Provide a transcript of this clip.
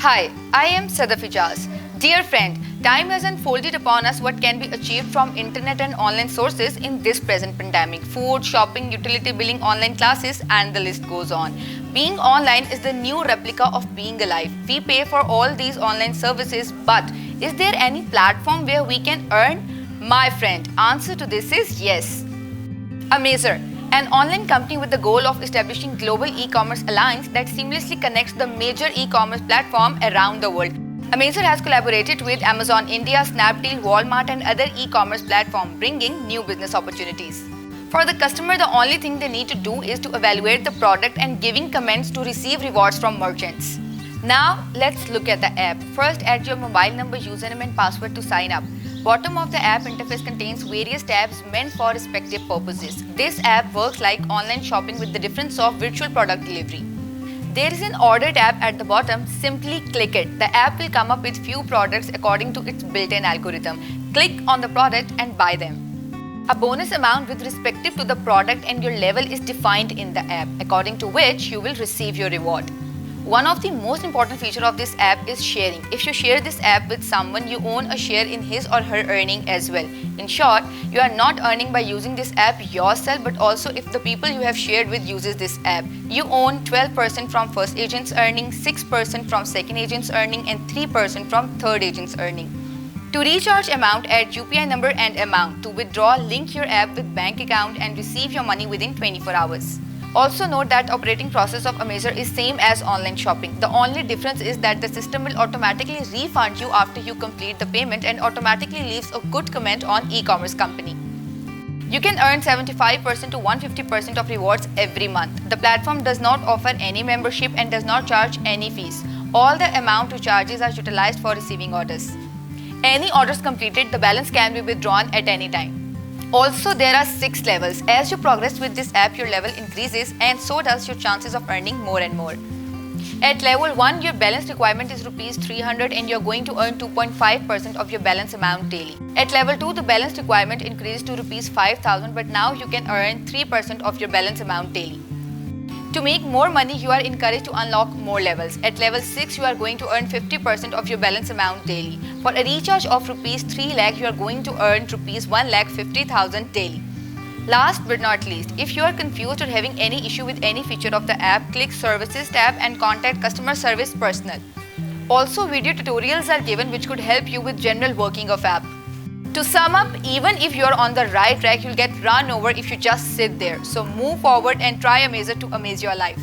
Hi, I am Sadaf Ijaz. Dear friend, time has unfolded upon us what can be achieved from internet and online sources in this present pandemic. Food, shopping, utility billing, online classes, and the list goes on. Being online is the new replica of being alive. We pay for all these online services, but is there any platform where we can earn? My friend, answer to this is yes. Amazer, an online company with the goal of establishing global e-commerce alliance that seamlessly connects the major e-commerce platform around the world. Amazer has collaborated with Amazon India, Snapdeal, Walmart and other e-commerce platforms, bringing new business opportunities. For the customer, the only thing they need to do is to evaluate the product and giving comments to receive rewards from merchants. Now, let's look at the app. First, add your mobile number, username and password to sign up. Bottom of the app interface contains various tabs meant for respective purposes. This app works like online shopping with the difference of virtual product delivery. There is an order tab at the bottom. Simply click it. The app will come up with few products according to its built-in algorithm. Click on the product and buy them. A bonus amount with respective to the product and your level is defined in the app, according to which you will receive your reward. One of the most important features of this app is sharing. If you share this app with someone, you own a share in his or her earning as well. In short, you are not earning by using this app yourself, but also if the people you have shared with uses this app. You own 12% from first agent's earning, 6% from second agent's earning and 3% from third agent's earning. To recharge amount, add UPI number and amount. To withdraw, link your app with bank account and receive your money within 24 hours. Also note that operating process of Amazer is same as online shopping. The only difference is that the system will automatically refund you after you complete the payment and automatically leaves a good comment on e-commerce company. You can earn 75% to 150% of rewards every month. The platform does not offer any membership and does not charge any fees. All the amount to charges are utilized for receiving orders. Any orders completed, the balance can be withdrawn at any time. Also, there are 6 levels. As you progress with this app, your level increases and so does your chances of earning more and more. At level 1, your balance requirement is Rs 300 and you're going to earn 2.5% of your balance amount daily. At level 2, the balance requirement increases to Rs 5,000, but now you can earn 3% of your balance amount daily. To make more money, you are encouraged to unlock more levels. At level 6, you are going to earn 50% of your balance amount daily. For a recharge of Rs 3 lakh, you are going to earn Rs 1,50,000 daily. Last but not least, if you are confused or having any issue with any feature of the app, click Services tab and contact Customer Service Personnel. Also, video tutorials are given which could help you with general working of app. To sum up, even if you are on the right track, you'll get run over if you just sit there. So move forward and try Amazer to amaze your life.